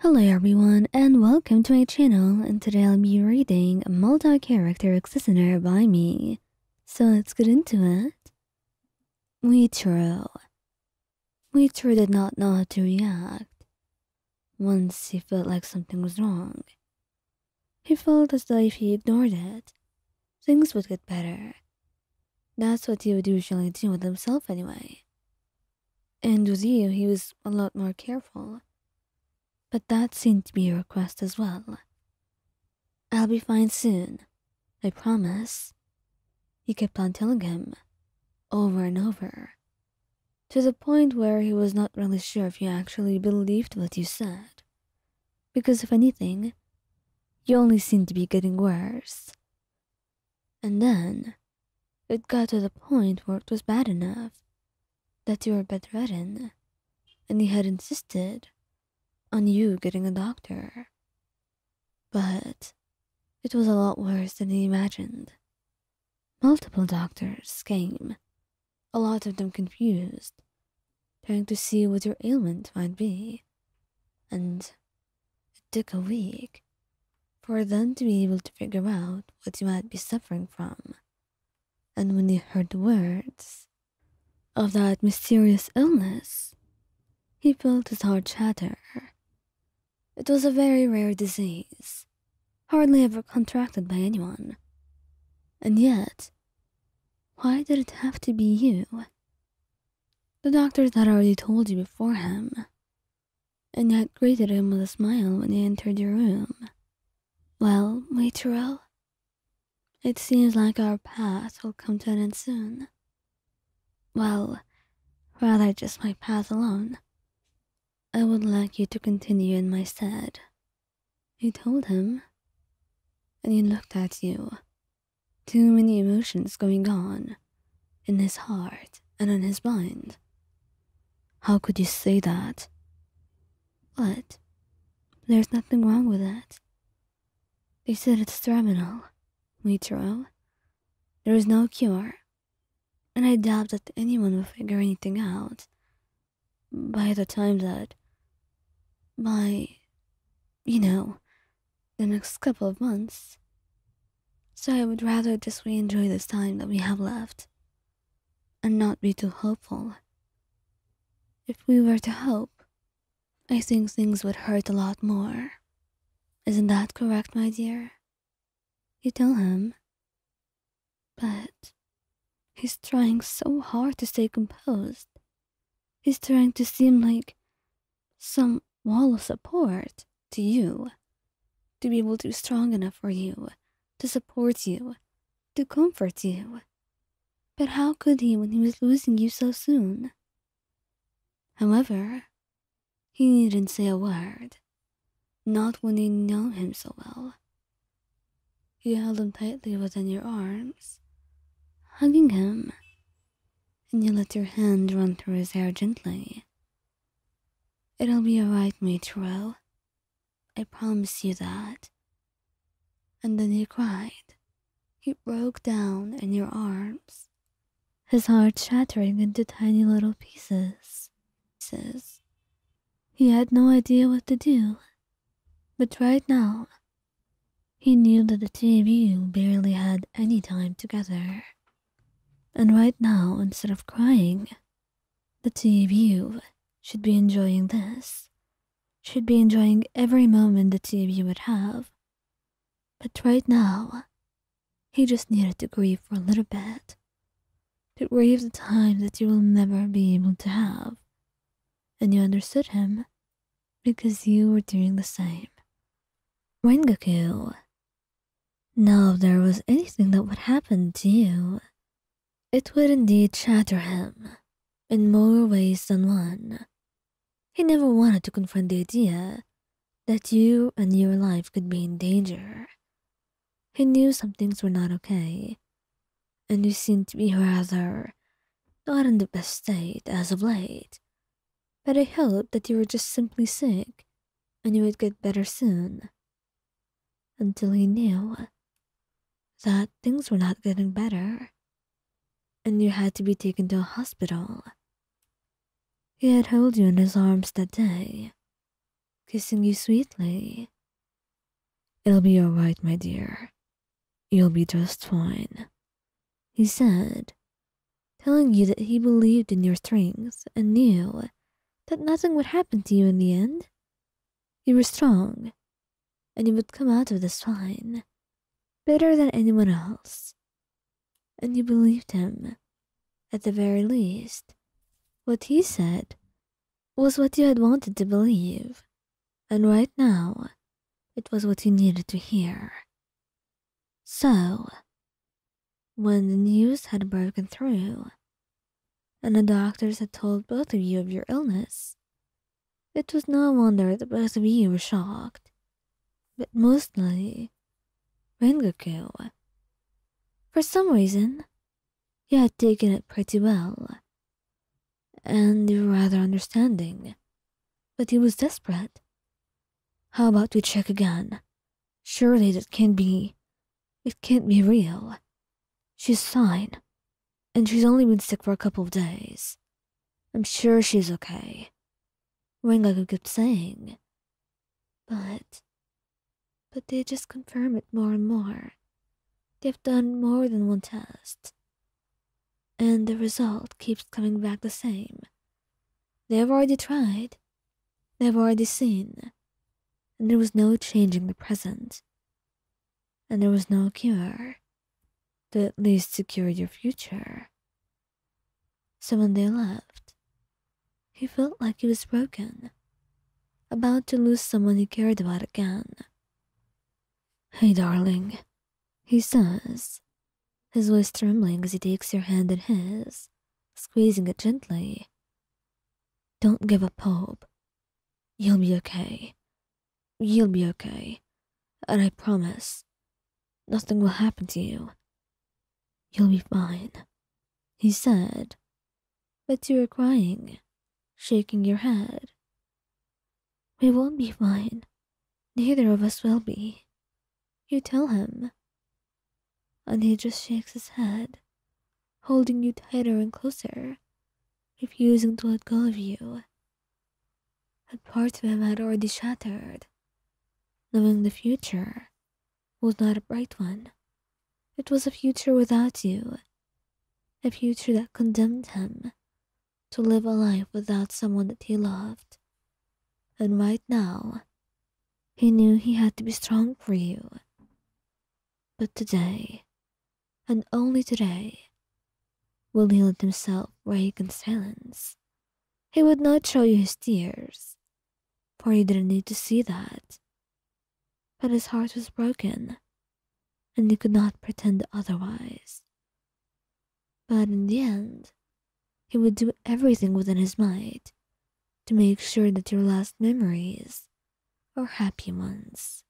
Hello everyone and welcome to my channel, and today I'll be reading a multi-character Executioner by me. So let's get into it. Muichiro. Muichiro did not know how to react. Once he felt like something was wrong. He felt as though if he ignored it, things would get better. That's what he would usually do with himself anyway. And with you, he was a lot more careful. But that seemed to be a request as well. I'll be fine soon, I promise. He kept on telling him, over and over, to the point where he was not really sure if you actually believed what you said. Because if anything, you only seemed to be getting worse. And then, it got to the point where it was bad enough that you were bedridden, and he had insisted on you getting a doctor. But it was a lot worse than he imagined. Multiple doctors came, a lot of them confused, trying to see what your ailment might be. And it took a week for them to be able to figure out what you might be suffering from. And when they heard the words of that mysterious illness, he felt his heart shatter. It was a very rare disease, hardly ever contracted by anyone. And yet, why did it have to be you? The doctors had already told you before him, and yet greeted him with a smile when he entered your room. Well, Muichiro, it seems like our path will come to an end soon. Well, rather just my path alone. I would like you to continue in my stead, he told him, and he looked at you. Too many emotions going on in his heart and in his mind. How could you say that? But there's nothing wrong with it. They said it's terminal, Muichiro. There is no cure, and I doubt that anyone will figure anything out by the time that the next couple of months. So I would rather just we enjoy this time that we have left and not be too hopeful. If we were to hope, I think things would hurt a lot more. Isn't that correct, my dear? You tell him. But he's trying so hard to stay composed. He's trying to seem like some wall of support to you, to be able to be strong enough for you, to support you, to comfort you. But how could he when he was losing you so soon? However, he didn't say a word, not when you know him so well. You held him tightly within your arms, hugging him, and you let your hand run through his hair gently. It'll be alright, Muichiro. I promise you that. And then he cried. He broke down in your arms, his heart shattering into tiny little pieces. He had no idea what to do, but right now, he knew that the two of you barely had any time together. And right now, instead of crying, the two of you should be enjoying this, should be enjoying every moment the two of you would have. But right now, he just needed to grieve for a little bit, to grieve the time that you will never be able to have. And you understood him, because you were doing the same. Rengoku. Now if there was anything that would happen to you, it would indeed shatter him, in more ways than one. He never wanted to confront the idea that you and your life could be in danger. He knew some things were not okay, and you seemed to be rather not in the best state as of late. But I hoped that you were just simply sick, and you would get better soon. Until he knew that things were not getting better, and you had to be taken to a hospital. He had held you in his arms that day, kissing you sweetly. "It'll be all right, my dear. You'll be just fine," he said, telling you that he believed in your strength and knew that nothing would happen to you in the end. You were strong, and you would come out of this fine, better than anyone else. And you believed him, at the very least. What he said was what you had wanted to believe, and right now, it was what you needed to hear. So, when the news had broken through, and the doctors had told both of you of your illness, it was no wonder that both of you were shocked. But mostly, Rengoku. For some reason, he had taken it pretty well, and you were rather understanding, but he was desperate. "How about we check again? Surely that can't be. It can't be real. She's fine, and she's only been sick for a couple of days. I'm sure she's okay," Rengoku kept saying. But they just confirm it more and more. They've done more than one test, and the result keeps coming back the same. They've already tried, they've already seen, and there was no changing the present. And there was no cure to at least secure your future. So when they left, he felt like he was broken, about to lose someone he cared about again. "Hey, darling," he says, his voice trembling as he takes your hand in his, squeezing it gently. "Don't give up hope. You'll be okay. You'll be okay. And I promise, nothing will happen to you. You'll be fine," he said. But you were crying, shaking your head. "We won't be fine. Neither of us will be. You tell him." And he just shakes his head, holding you tighter and closer, refusing to let go of you. That part of him had already shattered, knowing the future was not a bright one. It was a future without you, a future that condemned him to live a life without someone that he loved. And right now, he knew he had to be strong for you. But today, and only today, will he let himself break in silence. He would not show you his tears, for he didn't need to see that. But his heart was broken, and he could not pretend otherwise. But in the end, he would do everything within his might to make sure that your last memories are happy ones.